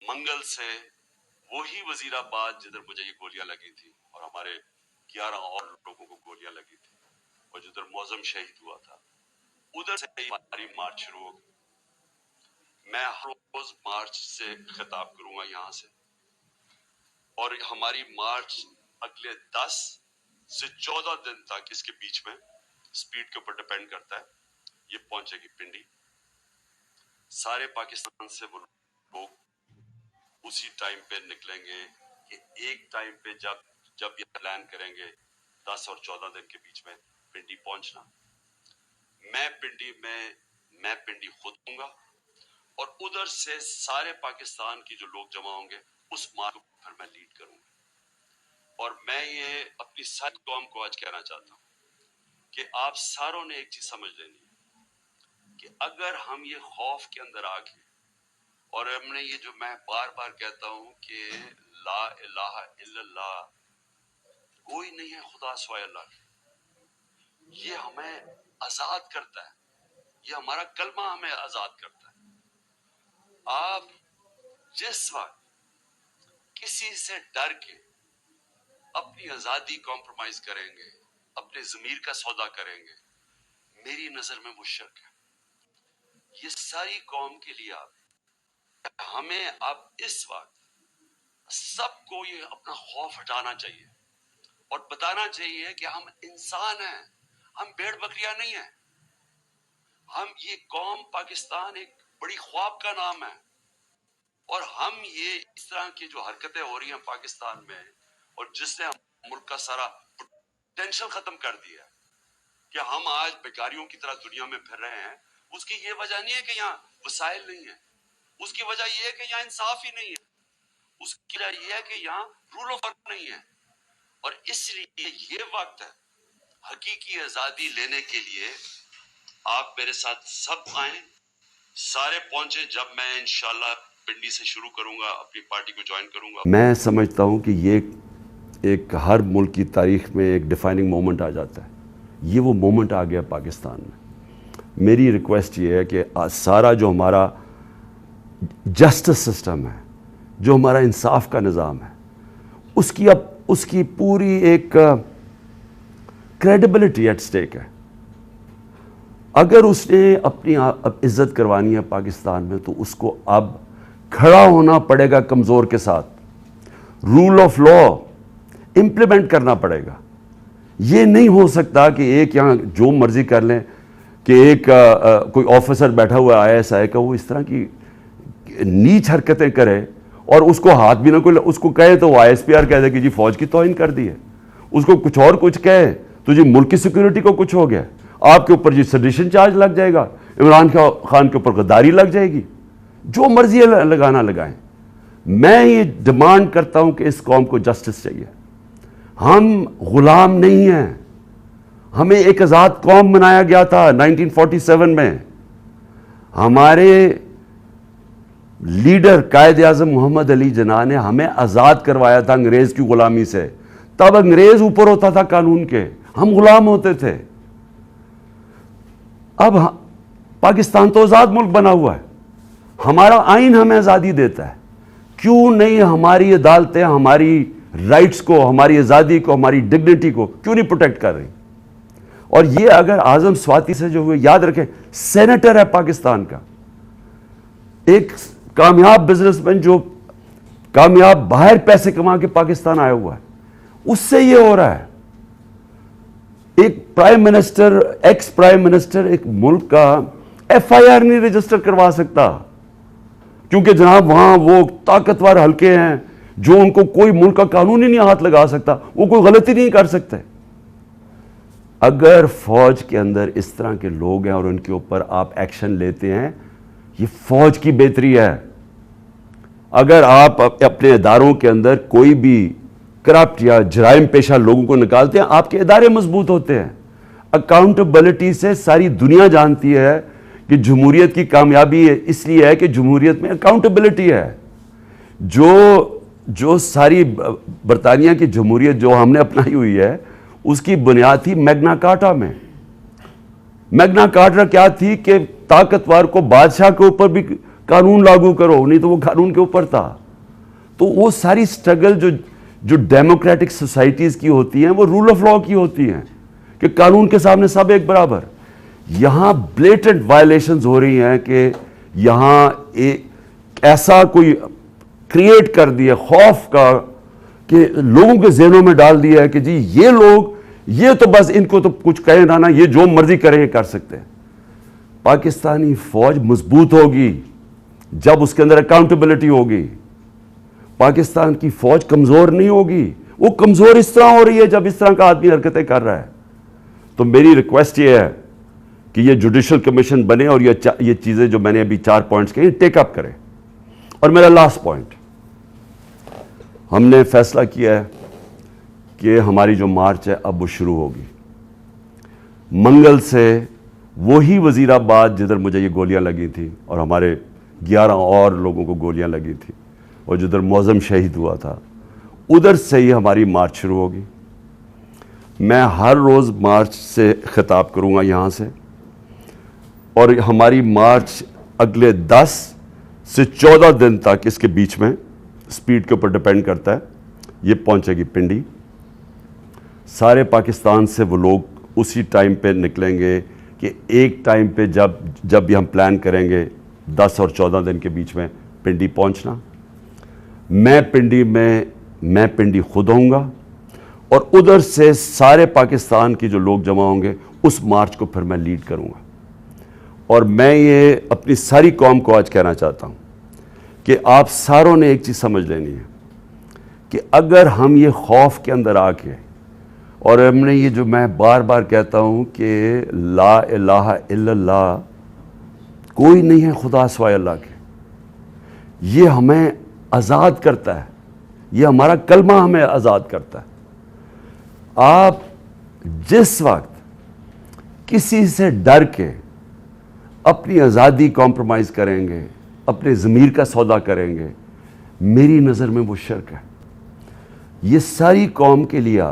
منگل سے وہی وزیرآباد جدھر مجھے یہ گولیاں لگی تھی اور ہمارے 11 اور لوگوں کو گولیاں لگی تھی اور جدھر معظم شہید ہوا تھا ادھر سے ہماری مارچ شروع ہو گئی۔ میں ہر روز مارچ سے خطاب کروں گا یہاں سے، اور ہماری مارچ اگلے 10 سے 14 دن تک، اس کے بیچ میں سپیڈ کے اوپر ڈیپینڈ کرتا ہے، یہ پہنچے گی پنڈی۔ سارے پاکستان سے وہ لوگ اسی ٹائم پہ نکلیں گے کہ ایک ٹائم پہ جب یہ پلان کریں گے 10 اور 14 دن کے بیچ میں پنڈی پہنچنا۔ میں پنڈی خود ہوں گا اور ادھر سے سارے پاکستان کی جو لوگ جمع ہوں گے اس مارچ کو پھر میں لیڈ کروں گا۔ اور میں یہ اپنی ساری قوم کو آج کہنا چاہتا ہوں کہ آپ ساروں نے ایک چیز سمجھ لینی ہے کہ اگر ہم یہ خوف کے اندر آ گئے، اور ہم نے یہ جو میں بار بار کہتا ہوں کہ لا الہ الا اللہ، کوئی نہیں ہے خدا سوائے اللہ کے، یہ ہمیں آزاد کرتا ہے، یہ ہمارا کلمہ ہمیں آزاد کرتا ہے۔ آپ جس وقت کسی سے ڈر کے اپنی آزادی کمپرومائز کریں گے، اپنے ضمیر کا سودا کریں گے، میری نظر میں وہ شرک ہے۔ یہ ساری قوم کے لیے ہمیں اب اس وقت سب کو یہ اپنا خوف ہٹانا چاہیے اور بتانا چاہیے کہ ہم انسان ہیں، ہم بھیڑ بکریاں نہیں ہیں۔ ہم یہ قوم پاکستان ایک بڑی خواب کا نام ہے، اور ہم یہ اس طرح کی جو حرکتیں ہو رہی ہیں پاکستان میں، اور جس نے ملک کا سارا پوٹینشل ختم کر دیا ہے کہ ہم آج بیکاریوں کی طرح دنیا میں پھر رہے ہیں، اس کی یہ وجہ نہیں ہے کہ یہاں وسائل نہیں ہیں، اس کی وجہ یہ ہے کہ یہاں انصاف ہی نہیں ہے، اس کی وجہ یہ ہے کہ یہاں رول آف لا نہیں ہے۔ اور اس لیے یہ وقت ہے حقیقی آزادی لینے کے لیے۔ آپ میرے ساتھ سب آئیں، سارے پہنچیں۔ جب میں انشاءاللہ پنڈی سے شروع کروں گا، اپنی پارٹی کو جوائن کروں گا، میں سمجھتا ہوں کہ یہ ایک ہر ملک کی تاریخ میں ایک ڈیفائننگ مومنٹ آ جاتا ہے۔ یہ وہ مومنٹ آ گیا پاکستان میں۔ میری ریکویسٹ یہ ہے کہ سارا جو ہمارا جسٹس سسٹم ہے، جو ہمارا انصاف کا نظام ہے، اس کی پوری ایک کریڈیبلٹی ایٹ سٹیک ہے۔ اگر اس نے اپنی عزت کروانی ہے پاکستان میں، تو اس کو اب کھڑا ہونا پڑے گا کمزور کے ساتھ، رول آف لا امپلیمنٹ کرنا پڑے گا۔ یہ نہیں ہو سکتا کہ ایک یہاں جو مرضی کر لیں، کہ ایک کوئی آفیسر بیٹھا ہوا ہے ISI کا، وہ اس طرح کی نیچ حرکتیں کرے اور اس کو ہاتھ بھی نہ کوئی، اس کو کہے تو وہ ISPR کہہ دے کہ جی فوج کی توہین کر دی ہے، اس کو کچھ اور کچھ کہے تو جی ملک کی سیکورٹی کو کچھ ہو گیا، آپ کے اوپر جی سیڈیشن چارج لگ جائے گا، عمران خان کے اوپر غداری لگ جائے گی، جو مرضی لگانا لگائیں۔ میں یہ ڈیمانڈ کرتا ہوں کہ اس قوم کو جسٹس چاہیے۔ ہم غلام نہیں ہیں، ہمیں ایک آزاد قوم بنایا گیا تھا 1947 میں۔ ہمارے لیڈر قائد اعظم محمد علی جناح نے ہمیں آزاد کروایا تھا انگریز کی غلامی سے۔ تب انگریز اوپر ہوتا تھا قانون کے، ہم غلام ہوتے تھے۔ اب پاکستان تو آزاد ملک بنا ہوا ہے، ہمارا آئین ہمیں آزادی دیتا ہے، کیوں نہیں ہماری عدالتیں ہماری رائٹس کو، ہماری آزادی کو، ہماری ڈگنیٹی کو کیوں نہیں پروٹیکٹ کر رہی؟ اور یہ اگر اعظم سواتی سے جو ہوئے، یاد رکھیں سینیٹر ہے پاکستان کا، ایک کامیاب بزنس مین جو کامیاب باہر پیسے کما کے پاکستان آیا ہوا ہے، اس سے یہ ہو رہا ہے۔ ایک prime minister, ex prime minister ایک ملک کا FIR نہیں رجسٹر کروا سکتا، کیونکہ جناب وہاں وہ طاقتور حلقے ہیں جو ان کو کوئی ملک کا قانون ہی نہیں ہاتھ لگا سکتا، وہ کوئی غلطی نہیں کر سکتے۔ اگر فوج کے اندر اس طرح کے لوگ ہیں اور ان کے اوپر آپ ایکشن لیتے ہیں، یہ فوج کی بہتری ہے۔ اگر آپ اپنے اداروں کے اندر کوئی بھی کرپٹ یا جرائم پیشہ لوگوں کو نکالتے ہیں، آپ کے ادارے مضبوط ہوتے ہیں۔ اکاؤنٹیبلٹی سے ساری دنیا جانتی ہے کہ جمہوریت کی کامیابی اس لیے ہے کہ جمہوریت میں اکاؤنٹیبلٹی ہے۔ جو ساری برطانیہ کی جمہوریت جو ہم نے اپنائی ہوئی ہے، اس کی بنیاد تھی میگنا کارٹا میں۔ میگنا کارٹا کیا تھی کہ طاقتور کو بادشاہ کے اوپر بھی قانون لاگو کرو، نہیں تو وہ قانون کے اوپر تھا. تو وہ ساری سٹرگل جو ڈیموکریٹک سوسائٹیز کی ہوتی ہیں وہ رول آف لا کی ہوتی ہیں کہ قانون کے سامنے سب ایک برابر. یہاں بلیٹنٹ وائلیشنز ہو رہی ہیں کہ یہاں ایسا کوئی کریٹ کر دیا خوف کا کہ لوگوں کے ذہنوں میں ڈال دیا ہے کہ جی یہ لوگ یہ تو بس ان کو تو کچھ کہیں نہ یہ جو مرضی کریں یہ کر سکتے ہیں. پاکستانی فوج مضبوط ہوگی جب اس کے اندر اکاؤنٹیبلٹی ہوگی. پاکستان کی فوج کمزور نہیں ہوگی. وہ کمزور اس طرح ہو رہی ہے جب اس طرح کا آدمی حرکتیں کر رہا ہے. تو میری ریکویسٹ یہ ہے کہ یہ جوڈیشل کمیشن بنے اور یہ چیزیں جو میں نے ابھی 4 پوائنٹس کہی ٹیک اپ کرے. اور میرا لاسٹ پوائنٹ، ہم نے فیصلہ کیا ہے کہ ہماری جو مارچ ہے اب وہ شروع ہوگی. منگل سے وہی وزیر آباد جدھر مجھے یہ گولیاں لگی تھیں اور ہمارے 11 اور لوگوں کو گولیاں لگی تھیں اور جدھر معظم شہید ہوا تھا، ادھر سے ہی ہماری مارچ شروع ہوگی. میں ہر روز مارچ سے خطاب کروں گا یہاں سے، اور ہماری مارچ اگلے 10 سے 14 دن تک، اس کے بیچ میں سپیڈ کے اوپر ڈیپینڈ کرتا ہے، یہ پہنچے گی پنڈی. سارے پاکستان سے وہ لوگ اسی ٹائم پہ نکلیں گے کہ ایک ٹائم پہ جب بھی ہم پلان کریں گے 10 اور 14 دن کے بیچ میں پنڈی پہنچنا. میں پنڈی خود ہوں گا، اور ادھر سے سارے پاکستان کی جو لوگ جمع ہوں گے اس مارچ کو پھر میں لیڈ کروں گا. اور میں یہ اپنی ساری قوم کو آج کہنا چاہتا ہوں کہ آپ ساروں نے ایک چیز سمجھ لینی ہے کہ اگر ہم یہ خوف کے اندر آ کے، اور ہم نے یہ جو میں بار بار کہتا ہوں کہ لا الہ الا اللہ، کوئی نہیں ہے خدا سوائے اللہ کے، یہ ہمیں آزاد کرتا ہے، یہ ہمارا کلمہ ہمیں آزاد کرتا ہے. آپ جس وقت کسی سے ڈر کے اپنی آزادی کمپرومائز کریں گے، اپنے ضمیر کا سودا کریں گے، میری نظر میں وہ شرک ہے. یہ ساری قوم کے لیے